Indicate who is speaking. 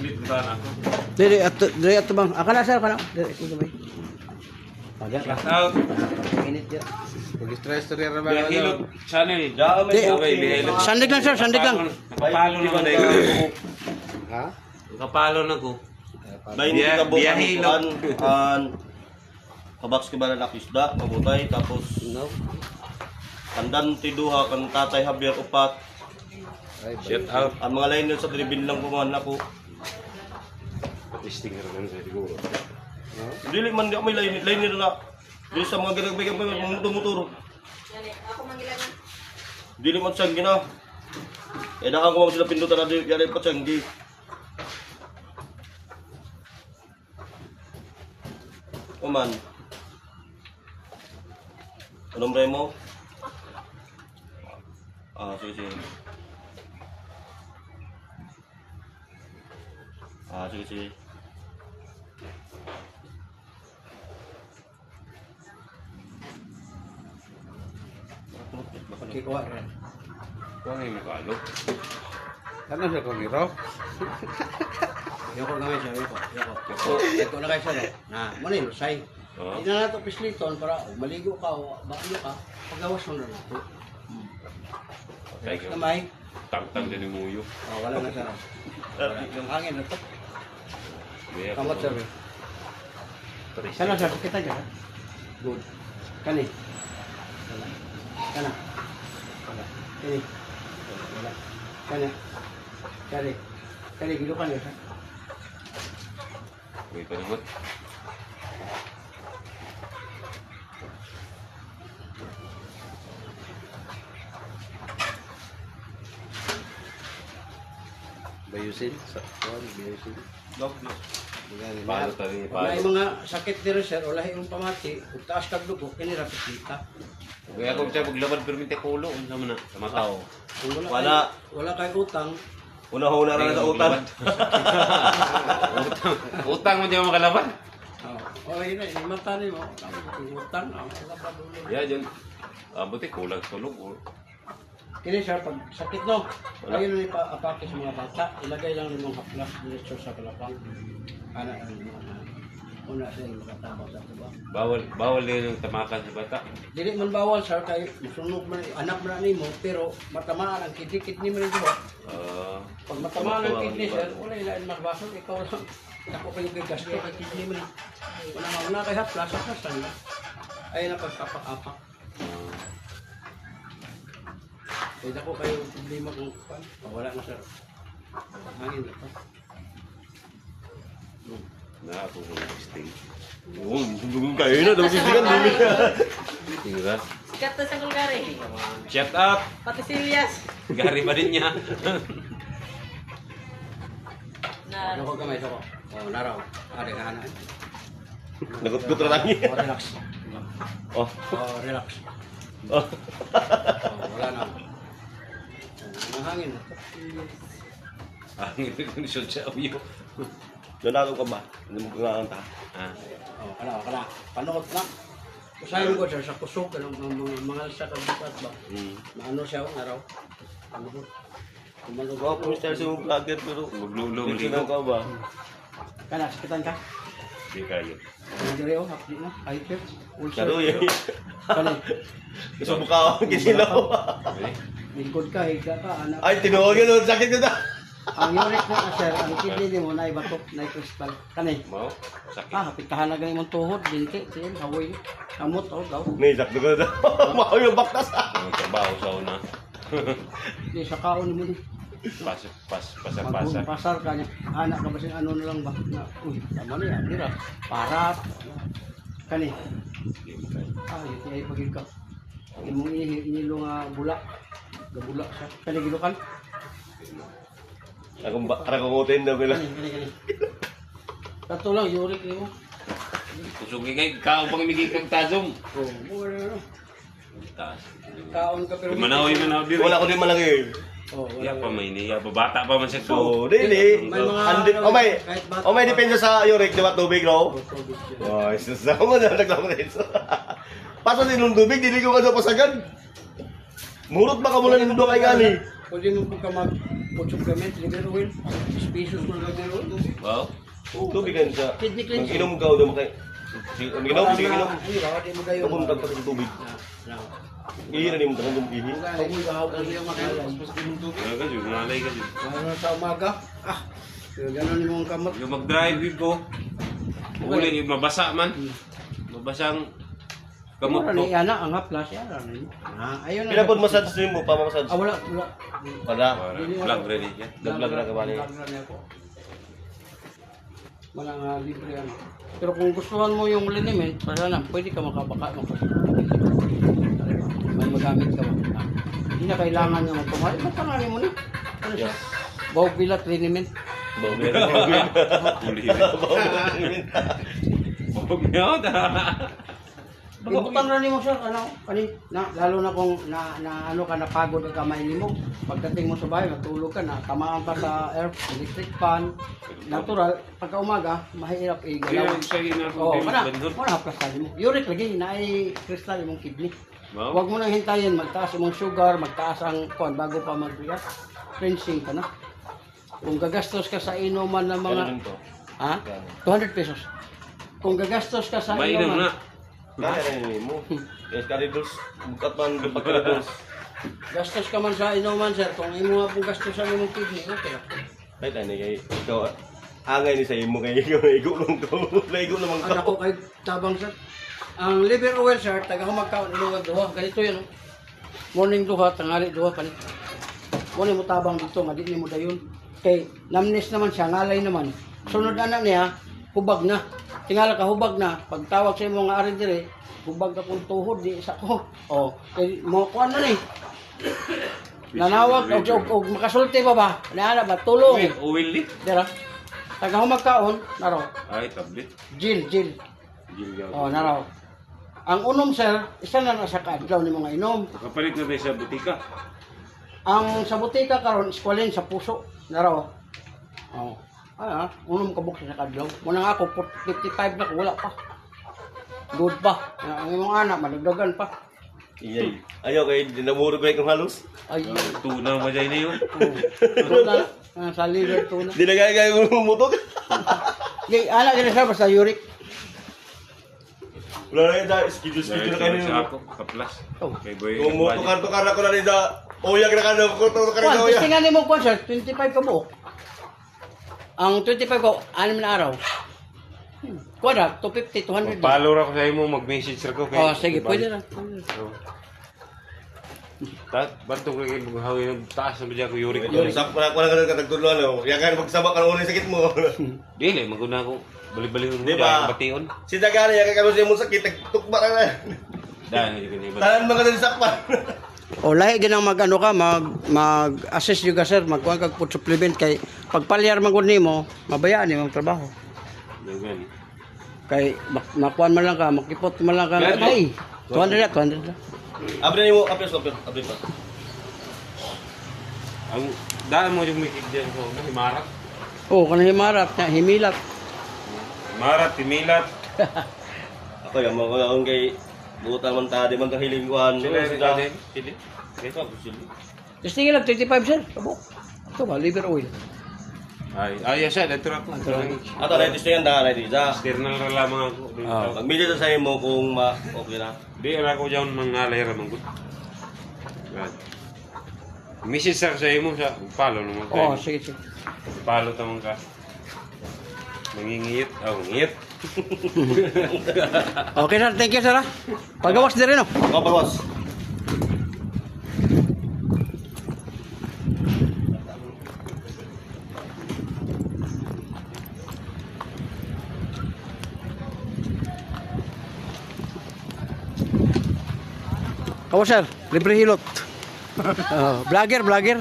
Speaker 1: Ulit ko tahan ako.
Speaker 2: Dili ato bang. Akala sir kana. Dili ko sabay. Pagyan ka.
Speaker 1: Shout out.
Speaker 2: Init ya.
Speaker 3: Pag-stress to rin naman.
Speaker 1: Biyahilot channel.
Speaker 2: Sandig lang sir, sandig lang.
Speaker 1: Kapalo na ko dahil.
Speaker 3: Ha?
Speaker 1: Kapalo na ko.
Speaker 4: Dahil hindi ka
Speaker 1: Biyahilot.
Speaker 4: bukan kabaks ka ba na isda, mabutay, tapos
Speaker 2: No.
Speaker 4: kandan tiduha, kan tatay Javier upat.
Speaker 1: Shout out.
Speaker 4: Ang mga lain nun sa dribin lang kumahan ako.
Speaker 1: Stinger lang sa siguro.
Speaker 4: Dili man di ako may lain nila na. Dili sa mga ginagbigan pa mga tumuturo.
Speaker 5: Ako mangilan na.
Speaker 4: Dili man siyang gina. Eh daan ko sila pindutan na dili yan pa siyang di. Oman. Anong bre mo? Ah, sige, sige. Ah, sige, sige.
Speaker 2: Kikuha rin.
Speaker 1: Huwag yung makalo.
Speaker 3: Ano siya kung ito?
Speaker 2: Yoko gamay siya, yoko. Ito na kayo sir. Na, muna yung lusay.
Speaker 1: Oo.
Speaker 2: Hindi na nato pisliton para maligo ka o bakyo ka. Pagawas mo na nato.
Speaker 1: Kaya ka.
Speaker 2: Kamay.
Speaker 1: Tang-tang din yung muyo.
Speaker 2: Oh, wala na sir. Wala. Yung hangin na to. Kamot sir. Sana sir, kita dyan. Good. Kani. Wala. Kana. Wala. Kani. Wala. Kana. Kani. Kani, gilukan yun sir.
Speaker 1: Wait pa naman.
Speaker 3: Bayusin? Bayusin?
Speaker 1: Palo tayo ni
Speaker 2: May
Speaker 1: palo.
Speaker 2: mga sakit dito sir, wala yung pamati. Kung taas kag dugo, kinirapit kita.
Speaker 1: Kaya ako siya paglabad pero minti kulo. Ano naman na? Sa mataw.
Speaker 2: Kung
Speaker 4: Wala.
Speaker 2: Wala kay utang.
Speaker 4: Una-una na sa utan.
Speaker 1: Utang mo dyan makalaban.
Speaker 2: Oh, yun na, yung mata ni mo. Yung utang, wala pa dulo.
Speaker 1: Yeah, dyan. Buti kulang tulog.
Speaker 2: Kini sir, pag sakit no, ayun na ipa-apake sa mga bata. Ilagay lang ng mga haplas diretso sa kalapang. Ana, una sa yung makatabang sa tuba.
Speaker 1: Bawal din yung tamakan sa bata.
Speaker 2: Dili man bawal sir, kay masunog man, anak man ni mo, pero matamaan ang kidney mo rin diba? Pag matamaan ang kidney sir, wala ilain makabasol, ikaw lang. Ako kayo kay gasto, kay kidney mo rin. Wala kay haplas, haplas lang. Ayun na pagkapak-apak. Kaya ako kayo problema kung wala na sir. Hangin na to.
Speaker 1: Na ako kung sting.
Speaker 4: Oo, dugung kayo na, daw sisigan dili.
Speaker 1: Tingnan.
Speaker 5: Sikat na sa Gulgari.
Speaker 1: Shout out.
Speaker 5: Pati si Elias.
Speaker 1: Gari pa din niya.
Speaker 5: Na,
Speaker 2: Ako kamay ko. Oh, naraw. Ada ka na.
Speaker 4: Nagut-gut ra lang.
Speaker 2: Oh, relax.
Speaker 4: Oh.
Speaker 2: Oh, relax.
Speaker 4: Oh.
Speaker 2: Oh, wala na. Oh, hangin na to.
Speaker 1: Ang kondisyon sa uyo.
Speaker 4: Doon ka ba? Hindi mo kanganta.
Speaker 2: Oh, kana. Panood na. Usahin ko sir sa kusog kanang mga sa kabukat ba. Maano siya naraw. Ano ko? Kumalog
Speaker 4: Oo, pumistel si mong vlogger pero
Speaker 1: Maglulong
Speaker 4: dito na
Speaker 1: ligo.
Speaker 4: ka ba?
Speaker 2: Kana sakitan ka.
Speaker 1: Di kayo.
Speaker 2: Dire oh, hapdi na. Ay sir.
Speaker 4: Karo yun.
Speaker 2: Kani.
Speaker 4: Gusto mo ka ako kisilaw.
Speaker 2: Lingkod ka, higa ka, anak.
Speaker 4: Ay, tinuwag yun. Sakit yun na.
Speaker 2: Ang uric na sir, ang kidney mo na ibatok, na crystal. Kani.
Speaker 1: Mau? Sakit.
Speaker 2: Hapit kahanag ng imong tuhod, binti, sin, hawoy. Kamot oh, daw.
Speaker 4: May sakto ka na. Makaw yung baktas.
Speaker 1: Ang trabaho sa una.
Speaker 2: Di sa kaon mo ni.
Speaker 1: Pasar-pasar.
Speaker 2: Pasar ka niya. Anak ka ba sin ano na lang ba? Na, uy, tama na yan, dira. Parat. Kani. Ito ay pagig ka. Imong inilo nga bulak. Gabulak siya. Kani gilukan.
Speaker 4: Akong karakungutin na bila.
Speaker 2: Kani. Kato lang, yurik mo.
Speaker 1: Kusugin kay kao pang migig kang tazong.
Speaker 2: Oh, mo ano.
Speaker 1: Taas.
Speaker 2: Kaon ka pero.
Speaker 1: Manaw diri.
Speaker 4: Wala ko din malaki.
Speaker 2: Oh,
Speaker 1: Ya pa may niya, bata pa man siya
Speaker 4: So,
Speaker 1: ko.
Speaker 4: dili.
Speaker 2: May mga
Speaker 4: Andi,
Speaker 2: ano,
Speaker 4: may,
Speaker 2: kahit bata
Speaker 4: may
Speaker 2: pa.
Speaker 4: depensa sa yurik, di ba tubig, no?
Speaker 2: Oh, tubig siya.
Speaker 4: Wow, isa mo na naglaro rin. Paso din ng tubig, dili ko ka sa pasagan. Murot ba ka mula ng kay gali?
Speaker 2: Pwede mo po ka food supplement, liver oil, species ng liver oil.
Speaker 4: Wow. Tubig kan sa.
Speaker 2: Kidney cleanser.
Speaker 4: Mag-inom ka o makay. Mag-inom, sige inom.
Speaker 2: Ano ba, di mo gayon.
Speaker 4: Pumunta pa sa tubig. Ihi na ni mo tanong ihi.
Speaker 2: Pagod ka ako yung makalan.
Speaker 1: Wala ka dyan, nalay ka dyan.
Speaker 2: Ano sa umaga? Ganon yung kamot.
Speaker 1: Yung mag-drive ko, uli, yung mabasa man. Mabasang kamot
Speaker 2: Kamot
Speaker 1: ko.
Speaker 2: ni Ana, ang haplas yan. Ayun na.
Speaker 4: Pila po massage din mo, pa-massage.
Speaker 2: Wala.
Speaker 4: Para.
Speaker 1: Vlog ready ka.
Speaker 4: Nag-vlog na ka ba niya?
Speaker 2: Wala nga libre ano. Pero kung gustuhan mo yung liniment, sana pwede ka makabaka. May magamit ka mo. Hindi na kailangan nga magpamahal. Magpangalan mo na. Ano siya? Bawag bilat liniment.
Speaker 4: Bawber.
Speaker 1: Uli. Bawag niya ako ta.
Speaker 2: Ibutan rin mo sir, ano, lalo na kung ano ka, napagod ang kamay mo. Pagdating mo sa bahay, natulog ka na, tamaan pa sa electric fan, natural, pagka umaga, mahirap
Speaker 1: Kaya
Speaker 2: i-galaw.
Speaker 1: siya yun ako.
Speaker 2: Oo, wala haplas mo. Uric lagi, na ay kristal imong kidney. Huwag mo nang hintayin, magtaas imong sugar, magtaas ang kuan bago pa mag-react. Cleansing ka na. Kung gagastos ka sa inuman ng mga...
Speaker 4: Ano to?
Speaker 2: Ha? 200 pesos. Kung gagastos ka sa
Speaker 1: Mainam
Speaker 2: inuman...
Speaker 1: na.
Speaker 4: Kaya na mo. Yes, karidos. Bukat man, pagkaridos.
Speaker 2: Gastos ka man sa inuman, sir. Kung imo nga pong gastosan imong kidney, okay.
Speaker 4: Ay, tani kay ikaw. Angay ni sa imo kay ikaw naigo lang to. Naigo naman
Speaker 2: Ang ako kay tabang, sir. Ang liver oil, sir, taga humagkaon inuwag duha. Ganito yan, oh. Morning duha, tangali duha, palit. Muna mo tabang dito, nga di mo dayon. Kay namnes naman siya, ngalay naman. Sunod anak niya, hubag na. Tingala ka, hubag na. Pagtawag sa imo nga arin dire, hubag na kung tuhod, di isa ko. O, kay mo kuan na ni. Nanawag, og makasulti pa ba? Naana ba? Tulong.
Speaker 1: Oil ni.
Speaker 2: Dira. Taga humagkaon, naro.
Speaker 1: Ay, tablet.
Speaker 2: Jil.
Speaker 1: Gilgaw.
Speaker 2: O, naro. Ang unom, sir, isa na nasa kaadlaw ni mga inom.
Speaker 1: Nakapalit na tayo sa butika.
Speaker 2: Ang sa butika karon eskwalin sa puso. Naro. Oh. Unom ka buksa sa kadlaw. Muna nga ako 55 na ko wala pa. Good pa. Ang imong anak madagdagan pa.
Speaker 4: Iyay. Ayaw kay dinamuro ko ikong halos.
Speaker 2: Ay.
Speaker 1: Tuna mo dyan niyo.
Speaker 2: Tuna. Sa liver tuna.
Speaker 4: Di na kaya yung mutok.
Speaker 2: Gay anak gina sa basta uric.
Speaker 4: Wala na yung schedule na kayo
Speaker 1: Sa
Speaker 4: niyo.
Speaker 1: ako, kaplas.
Speaker 2: Oh.
Speaker 1: Kay boy.
Speaker 4: Kung mo tukar-tukar ako na rin sa uyag na ka na tukar
Speaker 2: Kuan,
Speaker 4: na uyag.
Speaker 2: testingan nimo kuan sir, 25 ka buok. Ang 25 ko 6 na araw. Kuan ra 250 200.
Speaker 1: Follow ra ko sa imo, mag-message ra ko.
Speaker 2: Oh, sige, pwede ra.
Speaker 1: Bantog lagi maghawi ng taas na dyan ko yurik.
Speaker 4: Sak pa ako lang katagtuluan no. Yakan magsabak ka ulit sakit mo.
Speaker 1: Dili, maguna ko. Bali-bali ko
Speaker 4: Di ba?
Speaker 1: bation.
Speaker 4: Si Dagana yakan kamo sa imong sakit tukba ra na.
Speaker 1: Dahil hindi ko niya.
Speaker 4: Tanan mga dali sakpan.
Speaker 2: O lahi ginang mag-ano ka, mag-assess yung ka sir, magkuhan kag food supplement kay pagpalyar magod nimo, mabayaan nimo ang trabaho.
Speaker 1: Ganyan.
Speaker 2: Kay makuan man lang ka, makipot man lang ka. Ay, 200 na.
Speaker 4: Abri mo, abri pa.
Speaker 1: Ang daan mo yung mikig dyan ko. Himarat.
Speaker 2: Oh, kana himarap niya, himilat.
Speaker 1: Himarat, timilat.
Speaker 4: Ako yung mga ang kay buta man ta di man kahiling kuan.
Speaker 1: Sila, sila. Sila.
Speaker 2: Testingin lang 25 sir. Abo. Ito ba liver oil?
Speaker 1: Ay, siya. Dito ako.
Speaker 4: Ato na testingan da na di sa.
Speaker 1: External ra lamang ako.
Speaker 4: Pag-video sa imo kung okay na.
Speaker 1: Di ra ko dyan mangalay ra manggut. Message sa imo sa follow naman
Speaker 2: Oh,
Speaker 1: kayo.
Speaker 2: sige.
Speaker 1: Follow tamang ka. Mangingiyit. Ngiyit.
Speaker 2: Okay sir, thank you sir. Pagawas din no.
Speaker 4: Ako pagwas.
Speaker 2: Kawo sir, libre hilot. Vlogger.